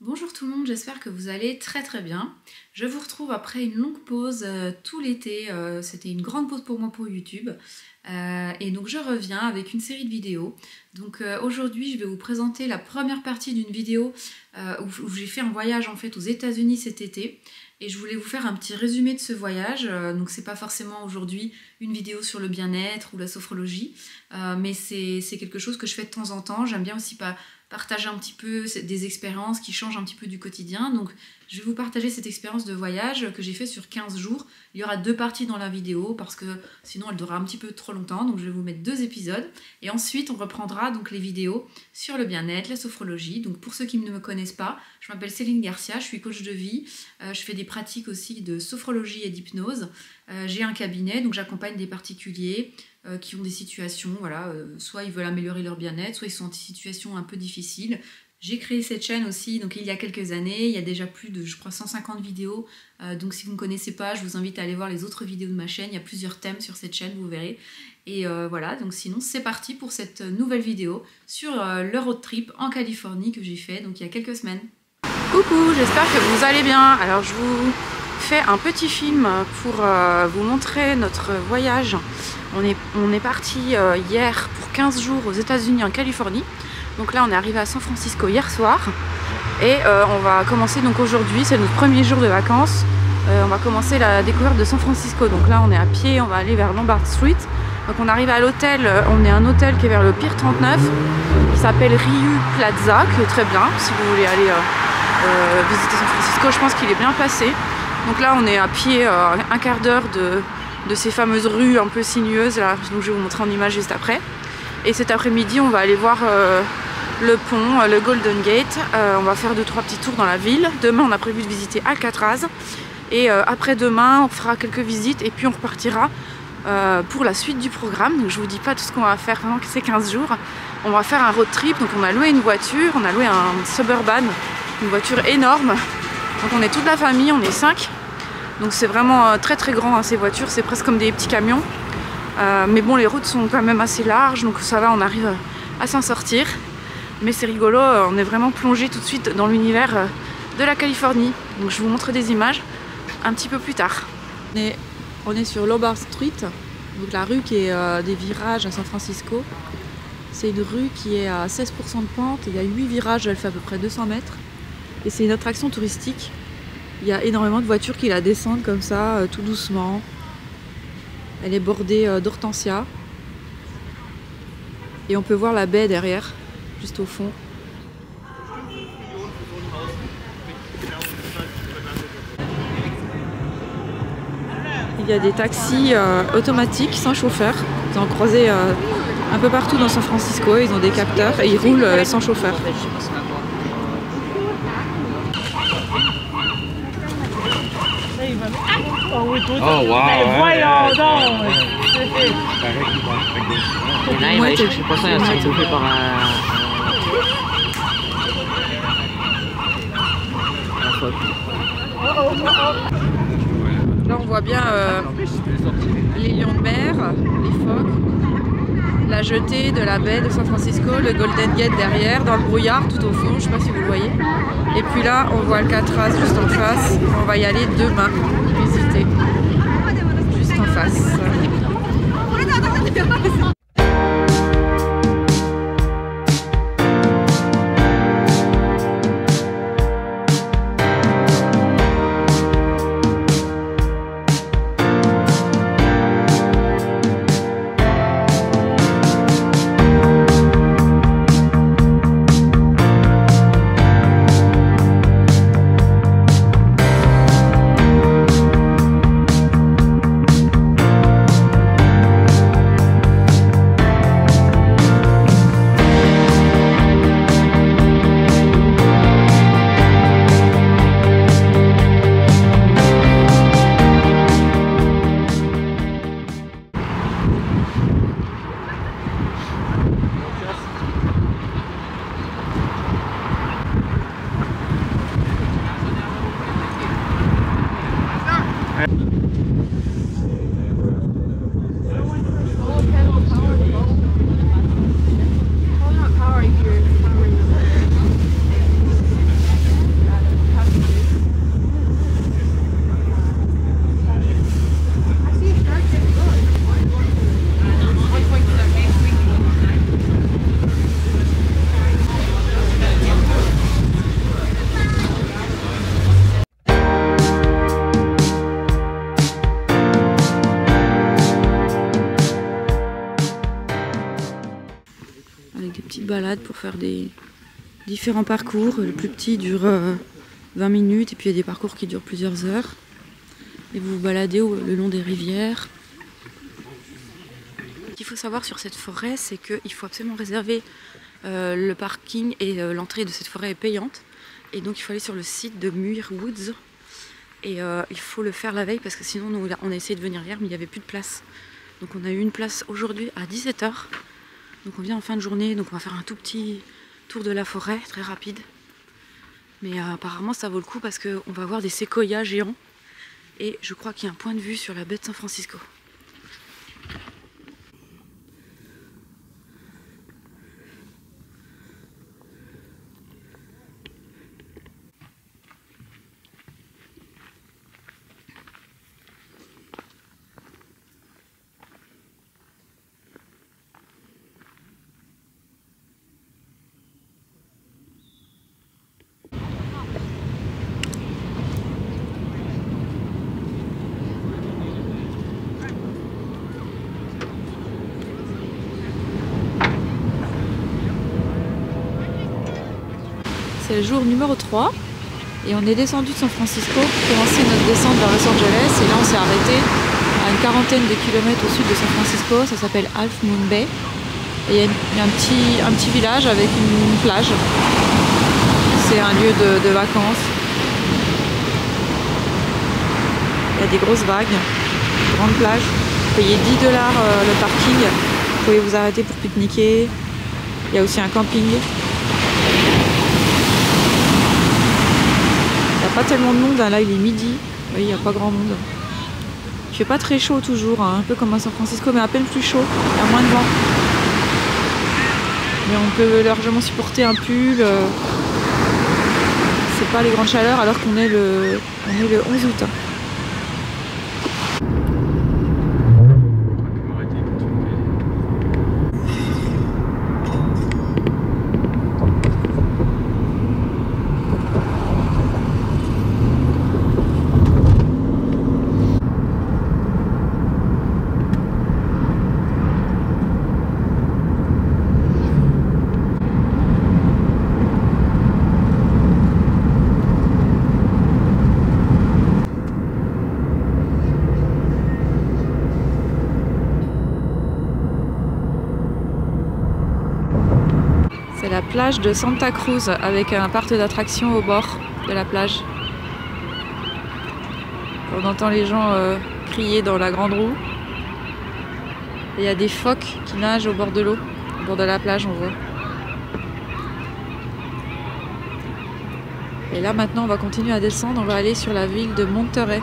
Bonjour tout le monde, j'espère que vous allez très bien. Je vous retrouve après une longue pause tout l'été, c'était une grande pause pour moi pour YouTube. Et donc je reviens avec une série de vidéos. Donc aujourd'hui je vais vous présenter la première partie d'une vidéo où j'ai fait un voyage en fait aux États-Unis cet été. Et je voulais vous faire un petit résumé de ce voyage. Donc c'est pas forcément aujourd'hui une vidéo sur le bien-être ou la sophrologie, mais c'est quelque chose que je fais de temps en temps. J'aime bien aussi partager un petit peu des expériences qui changent un petit peu du quotidien. Donc je vais vous partager cette expérience de voyage que j'ai fait sur 15 jours. Il y aura 2 parties dans la vidéo parce que sinon elle durera un petit peu trop longtemps. Donc je vais vous mettre 2 épisodes. Et ensuite on reprendra donc les vidéos sur le bien-être, la sophrologie. Donc pour ceux qui ne me connaissent pas, je m'appelle Céline Garcia, je suis coach de vie. Je fais des pratiques aussi de sophrologie et d'hypnose. J'ai un cabinet, donc j'accompagne des particuliers qui ont des situations, voilà, soit ils veulent améliorer leur bien-être, soit ils sont en situation un peu difficile. J'ai créé cette chaîne aussi donc il y a quelques années, il y a déjà plus de, je crois, 150 vidéos. Donc si vous ne connaissez pas, je vous invite à aller voir les autres vidéos de ma chaîne. Il y a plusieurs thèmes sur cette chaîne, vous verrez. Et voilà, donc sinon c'est parti pour cette nouvelle vidéo sur le road trip en Californie que j'ai fait donc il y a quelques semaines. Coucou, j'espère que vous allez bien. Alors je vous fais un petit film pour vous montrer notre voyage. On est parti hier pour 15 jours aux États-Unis en Californie. Donc là on est arrivé à San Francisco hier soir. Et on va commencer donc aujourd'hui, c'est notre premier jour de vacances. On va commencer la découverte de San Francisco. Donc là on est à pied, on va aller vers Lombard Street. Donc on arrive à l'hôtel, on est à un hôtel qui est vers le Pier 39. Qui s'appelle Riu Plaza, qui est très bien si vous voulez aller visiter San Francisco. Je pense qu'il est bien placé. Donc là on est à pied, un quart d'heure de ces fameuses rues un peu sinueuses là, donc je vais vous montrer en image juste après. Et cet après-midi on va aller voir le pont, le Golden Gate. On va faire 2-3 petits tours dans la ville. Demain on a prévu de visiter Alcatraz. Et après-demain on fera quelques visites et puis on repartira pour la suite du programme. Donc je vous dis pas tout ce qu'on va faire pendant ces 15 jours. On va faire un road trip, donc on a loué une voiture, on a loué un Suburban, une voiture énorme. Donc on est toute la famille, on est 5. Donc c'est vraiment très grand hein, ces voitures, c'est presque comme des petits camions. Mais bon, les routes sont quand même assez larges, donc ça va, on arrive à s'en sortir. Mais c'est rigolo, on est vraiment plongé tout de suite dans l'univers de la Californie. Donc je vous montre des images un petit peu plus tard. On est sur Lombard Street, donc la rue qui est des virages à San Francisco. C'est une rue qui est à 16% de pente, il y a 8 virages, elle fait à peu près 200 mètres. Et c'est une attraction touristique. Il y a énormément de voitures qui la descendent comme ça, tout doucement. Elle est bordée d'hortensias. Et on peut voir la baie derrière, juste au fond. Il y a des taxis automatiques sans chauffeur. Vous en croisez un peu partout dans San Francisco. Ils ont des capteurs et ils roulent sans chauffeur. Oh wow! Voyons donc! Je sais pas ça, il y a chauffé par un phoque. Là on voit bien les lions de mer, les phoques, la jetée de la baie de San Francisco, le Golden Gate derrière, dans le brouillard tout au fond, je sais pas si vous le voyez. Et puis là on voit Alcatraz juste en face, on va y aller demain visiter, juste en face. balade pour faire des différents parcours. Le plus petit dure 20 minutes et puis il y a des parcours qui durent plusieurs heures. Et vous vous baladez le long des rivières. Ce qu'il faut savoir sur cette forêt, c'est qu'il faut absolument réserver le parking et l'entrée de cette forêt est payante. Et donc il faut aller sur le site de Muir Woods. Et il faut le faire la veille parce que sinon nous, on a essayé de venir hier mais il n'y avait plus de place. Donc on a eu une place aujourd'hui à 17 h. Donc on vient en fin de journée, donc on va faire un tout petit tour de la forêt, très rapide. Mais apparemment ça vaut le coup parce qu'on va voir des séquoias géants. Et je crois qu'il y a un point de vue sur la baie de San Francisco. C'est le jour numéro 3 et on est descendu de San Francisco pour commencer notre descente vers Los Angeles et là on s'est arrêté à une quarantaine de kilomètres au sud de San Francisco, ça s'appelle Half Moon Bay et il y a un petit village avec une plage, c'est un lieu de vacances, il y a des grosses vagues, grande plage, vous payez $10 le parking, vous pouvez vous arrêter pour pique-niquer, il y a aussi un camping. Il n'y a pas tellement de monde, là il est midi, oui, il n'y a pas grand monde. Il fait pas très chaud toujours, hein, un peu comme à San Francisco, mais à peine plus chaud, il y a moins de vent. Mais on peut largement supporter un pull, c'est pas les grandes chaleurs alors qu'on est le 11 août. C'est la plage de Santa Cruz avec un parc d'attractions au bord de la plage. On entend les gens crier dans la grande roue. Et il y a des phoques qui nagent au bord de l'eau, au bord de la plage on voit. Et là maintenant on va continuer à descendre, on va aller sur la ville de Monterey.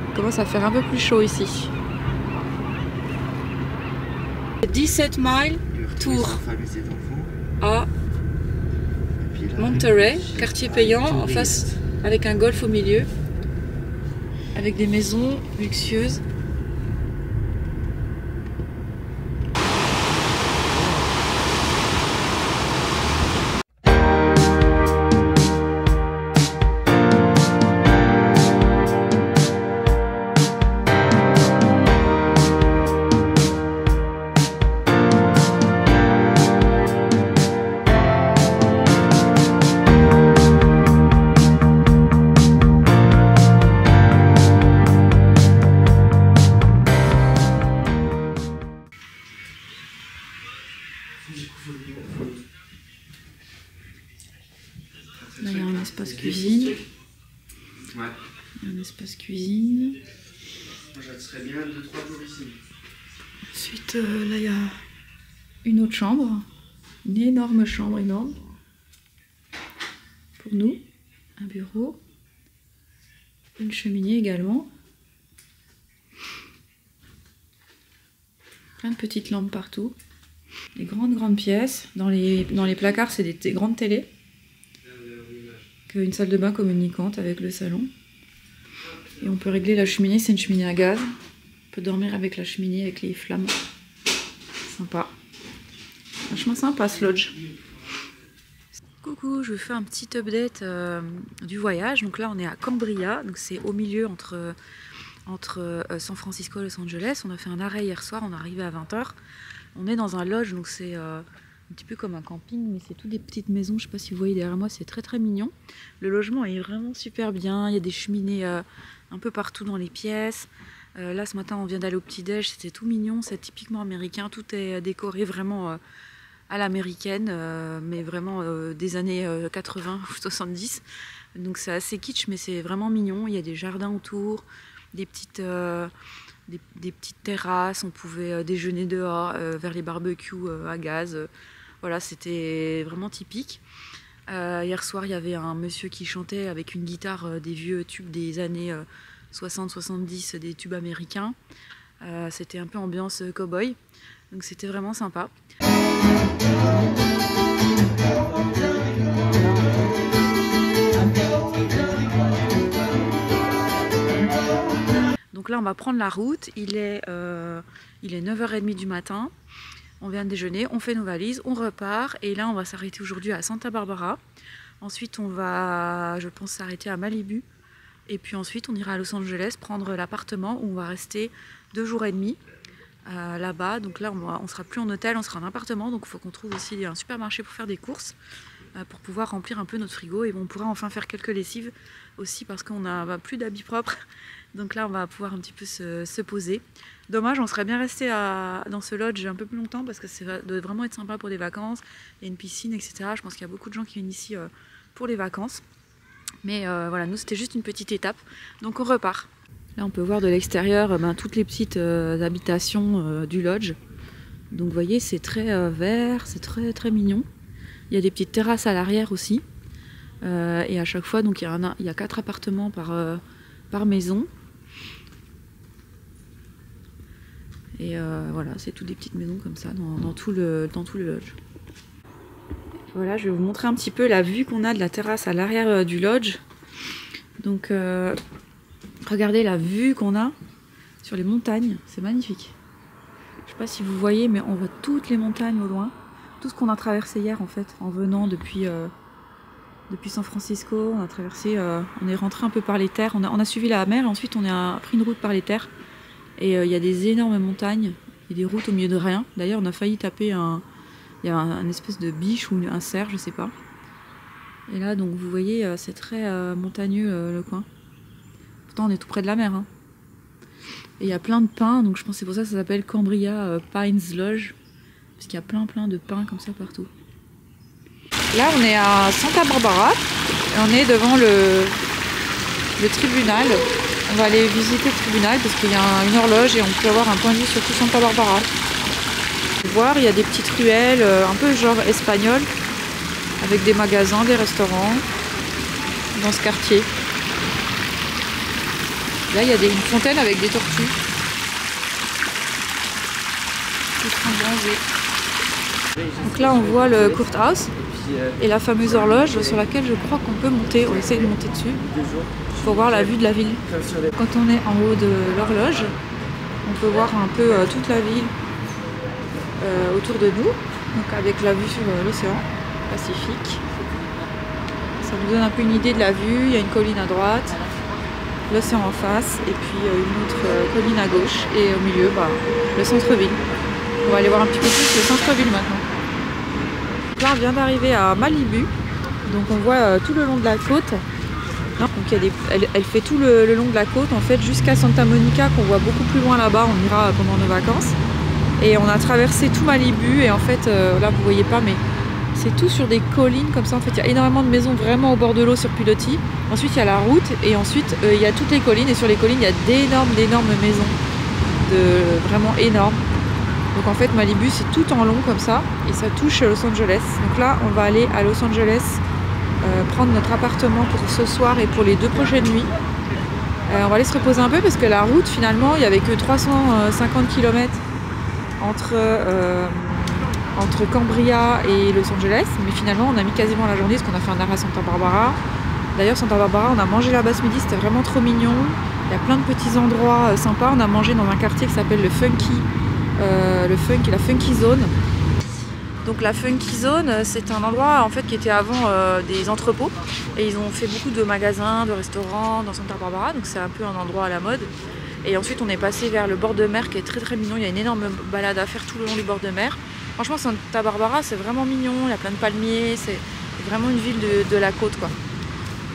Il commence à faire un peu plus chaud ici. 17 miles tour à Monterey, quartier payant, en face avec un golf au milieu, avec des maisons luxueuses. Là, il y a un espace cuisine. Ouais. Il y a un espace cuisine. Moi, je serais bien 2-3 jours ici. Ensuite, là, il y a une autre chambre. Une énorme chambre, énorme. Pour nous. Un bureau. Une cheminée également. Plein de petites lampes partout. Des grandes pièces. Dans les placards, c'est des grandes télés. Une salle de bain communicante avec le salon. Et on peut régler la cheminée, c'est une cheminée à gaz. On peut dormir avec la cheminée, avec les flammes. Sympa. Franchement sympa ce lodge. Coucou, je vous fais un petit update du voyage. Donc là on est à Cambria, donc c'est au milieu entre San Francisco et Los Angeles. On a fait un arrêt hier soir, on est arrivé à 20 h. On est dans un lodge, donc c'est un petit peu comme un camping, mais c'est toutes des petites maisons. Je sais pas si vous voyez derrière moi, c'est très très mignon. Le logement est vraiment super bien. Il y a des cheminées un peu partout dans les pièces. Là, ce matin, on vient d'aller au petit-déj. C'était tout mignon. C'est typiquement américain. Tout est décoré vraiment à l'américaine, mais vraiment des années 80 ou 70. Donc c'est assez kitsch, mais c'est vraiment mignon. Il y a des jardins autour, des petites terrasses. On pouvait déjeuner dehors vers les barbecues à gaz. Voilà, c'était vraiment typique. Hier soir, il y avait un monsieur qui chantait avec une guitare des vieux tubes des années 60-70, des tubes américains. C'était un peu ambiance cow-boy, donc c'était vraiment sympa. Donc là, on va prendre la route. Il est 9h30 du matin. On vient de déjeuner, on fait nos valises, on repart. Et là, on va s'arrêter aujourd'hui à Santa Barbara. Ensuite, on va, je pense, s'arrêter à Malibu. Et puis ensuite, on ira à Los Angeles prendre l'appartement où on va rester 2 jours et demi là-bas. Donc là, on sera plus en hôtel, on sera en appartement. Donc il faut qu'on trouve aussi un supermarché pour faire des courses, pour pouvoir remplir un peu notre frigo. Et on pourra enfin faire quelques lessives aussi parce qu'on n'a plus d'habits propres. Donc là, on va pouvoir un petit peu se poser. Dommage, on serait bien resté dans ce lodge un peu plus longtemps parce que ça doit vraiment être sympa pour des vacances. Il y a une piscine, etc. Je pense qu'il y a beaucoup de gens qui viennent ici pour les vacances. Mais voilà, nous c'était juste une petite étape, donc on repart. Là on peut voir de l'extérieur toutes les petites habitations du lodge. Donc vous voyez, c'est très vert, c'est très très mignon. Il y a des petites terrasses à l'arrière aussi. Et à chaque fois, donc il y a 4 appartements par maison. Et voilà, c'est toutes des petites maisons comme ça dans tout le lodge. Voilà, je vais vous montrer un petit peu la vue qu'on a de la terrasse à l'arrière du lodge. Donc, regardez la vue qu'on a sur les montagnes, c'est magnifique. Je sais pas si vous voyez, mais on voit toutes les montagnes au loin. Tout ce qu'on a traversé hier, en fait, en venant depuis San Francisco. On a traversé, on est rentré un peu par les terres. On a suivi la mer et ensuite on a pris une route par les terres. Et il y a des énormes montagnes et des routes au milieu de rien. D'ailleurs, on a failli taper il y a un espèce de biche ou un cerf, je sais pas. Et là, donc vous voyez, c'est très montagneux le coin. Pourtant, on est tout près de la mer. Hein. Et il y a plein de pins, donc je pense que c'est pour ça que ça s'appelle Cambria Pines Lodge. Parce qu'il y a plein de pins comme ça partout. Là, on est à Santa Barbara. Et on est devant le tribunal. On va aller visiter le tribunal parce qu'il y a une horloge et on peut avoir un point de vue sur tout Santa Barbara. Voir, il y a des petites ruelles un peu genre espagnol avec des magasins, des restaurants dans ce quartier. Là il y a une fontaine avec des tortues qui sont bronzées. Donc là on voit le courthouse et la fameuse horloge sur laquelle je crois qu'on peut monter. On essaye de monter dessus pour voir la vue de la ville. Quand on est en haut de l'horloge, on peut voir un peu toute la ville autour de nous, donc avec la vue sur l'océan Pacifique. Ça vous donne un peu une idée de la vue. Il y a une colline à droite, l'océan en face, et puis une autre colline à gauche, et au milieu, le centre-ville. On va aller voir un petit peu plus le centre-ville maintenant. Là, on vient d'arriver à Malibu, donc on voit tout le long de la côte. Donc elle fait tout le long de la côte, en fait, jusqu'à Santa Monica, qu'on voit beaucoup plus loin là-bas. On ira pendant nos vacances. Et on a traversé tout Malibu et en fait, là vous voyez pas, mais c'est tout sur des collines comme ça. En fait, il y a énormément de maisons vraiment au bord de l'eau sur pilotis. Ensuite, il y a la route et ensuite, il y a toutes les collines. Et sur les collines, il y a d'énormes maisons, vraiment énormes. Donc en fait, Malibu, c'est tout en long comme ça et ça touche Los Angeles. Donc là, on va aller à Los Angeles prendre notre appartement pour ce soir et pour les 2 prochaines nuits. On va aller se reposer un peu parce que la route, finalement, il n'y avait que 350 km entre Cambria et Los Angeles, mais finalement on a mis quasiment la journée parce qu'on a fait un arrêt à Santa Barbara. D'ailleurs Santa Barbara, on a mangé là-bas ce midi, c'était vraiment trop mignon. Il y a plein de petits endroits sympas. On a mangé dans un quartier qui s'appelle la Funky Zone. Donc la Funky Zone, c'est un endroit en fait qui était avant des entrepôts et ils ont fait beaucoup de magasins, de restaurants dans Santa Barbara, donc c'est un peu un endroit à la mode. Et ensuite on est passé vers le bord de mer qui est très très mignon. Il y a une énorme balade à faire tout le long du bord de mer. Franchement Santa Barbara c'est vraiment mignon, il y a plein de palmiers, c'est vraiment une ville de la côte quoi.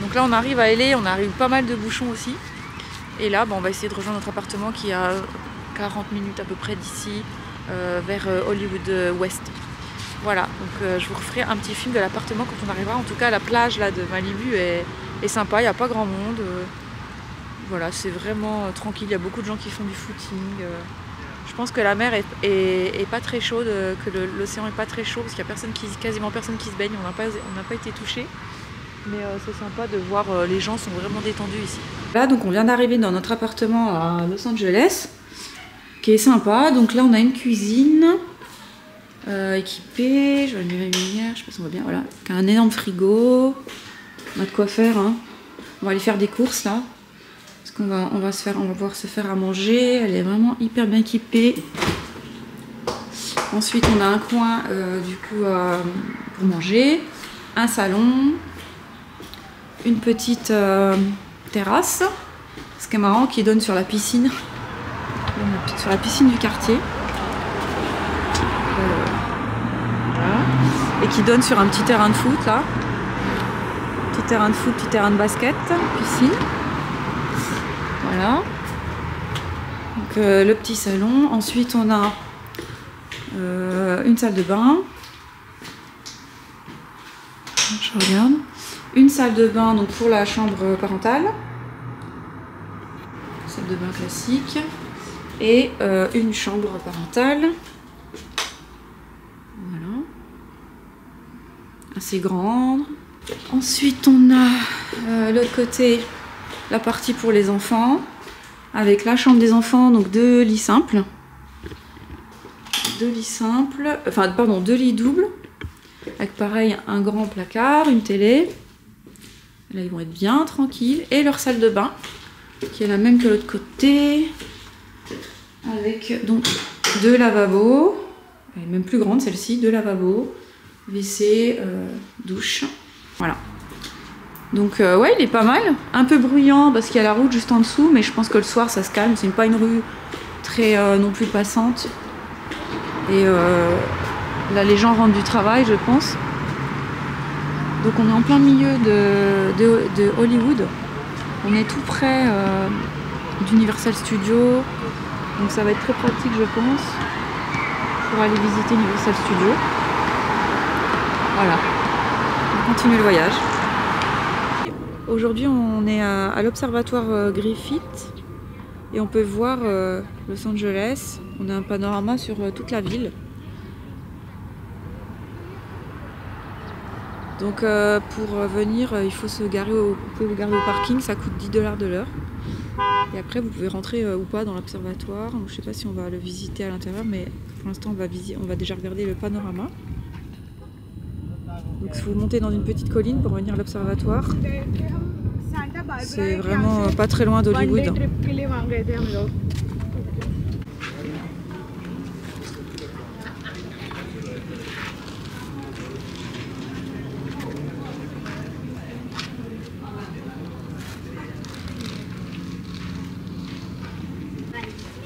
Donc là on arrive à LA, on a eu pas mal de bouchons aussi. Et là on va essayer de rejoindre notre appartement qui est à 40 minutes à peu près d'ici, vers Hollywood West. Voilà, donc je vous referai un petit film de l'appartement quand on arrivera. En tout cas la plage là de Malibu est sympa, il n'y a pas grand monde. Voilà, c'est vraiment tranquille, il y a beaucoup de gens qui font du footing. Je pense que la mer est pas très chaude, que l'océan est pas très chaud parce qu'il y a quasiment personne qui se baigne, on n'a pas été touchés. Mais c'est sympa de voir, les gens sont vraiment détendus ici. Là donc on vient d'arriver dans notre appartement à Los Angeles, qui est sympa. Donc là on a une cuisine équipée, je vais allumer la lumière, je sais pas si on voit bien, voilà. Un énorme frigo, on a de quoi faire, hein. On va aller faire des courses là. Parce qu'on va pouvoir se faire à manger, elle est vraiment hyper bien équipée. Ensuite on a un coin du coup pour manger, un salon, une petite terrasse, ce qui est marrant, qui donne sur la piscine, sur la piscine du quartier. Voilà. Et qui donne sur un petit terrain de foot là. Petit terrain de foot, petit terrain de basket, piscine. Voilà. Donc le petit salon. Ensuite on a une salle de bain. Je regarde. Une salle de bain donc pour la chambre parentale. Salle de bain classique. Et une chambre parentale. Voilà. Assez grande. Ensuite on a l'autre côté la partie pour les enfants, avec la chambre des enfants, donc 2 lits simples. 2 lits doubles. Avec pareil un grand placard, une télé. Là ils vont être bien tranquilles. Et leur salle de bain, qui est la même que l'autre côté. Avec donc 2 lavabos. Elle est même plus grande celle-ci, 2 lavabos. WC, douche. Voilà. Donc ouais, il est pas mal. Un peu bruyant parce qu'il y a la route juste en dessous, mais je pense que le soir ça se calme. C'est pas une rue très non plus passante. Et là les gens rentrent du travail, je pense. Donc on est en plein milieu de Hollywood. On est tout près d'Universal Studios. Donc ça va être très pratique je pense pour aller visiter Universal Studios. Voilà. On continue le voyage. Aujourd'hui on est à l'observatoire Griffith et on peut voir Los Angeles. On a un panorama sur toute la ville. Donc pour venir il faut se garer vous pouvez vous garer au parking, ça coûte 10 $ de l'heure. Et après vous pouvez rentrer ou pas dans l'observatoire. Je sais pas si on va le visiter à l'intérieur, mais pour l'instant on va déjà regarder le panorama. Donc si vous montez dans une petite colline pour venir à l'observatoire, c'est vraiment pas très loin d'Hollywood.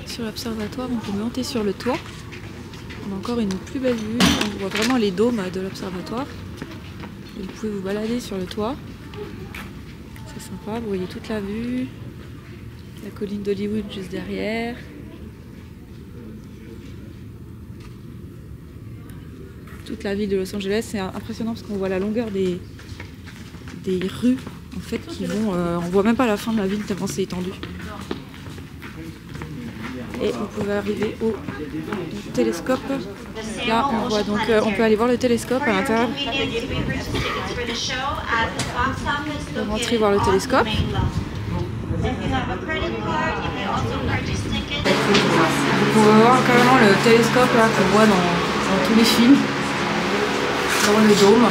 Sur l'observatoire, on peut monter sur le toit. On a encore une plus belle vue, on voit vraiment les dômes de l'observatoire. Vous pouvez vous balader sur le toit. C'est sympa, vous voyez toute la vue. La colline d'Hollywood juste derrière. Toute la ville de Los Angeles, c'est impressionnant parce qu'on voit la longueur des rues en fait qui vont. On voit même pas la fin de la ville tellement c'est étendu. Et vous pouvez arriver au télescope. Là, on voit donc, on peut aller voir le télescope à l'intérieur. On va rentrer voir le télescope. On va voir carrément le télescope là qu'on voit dans tous les films, dans le dôme.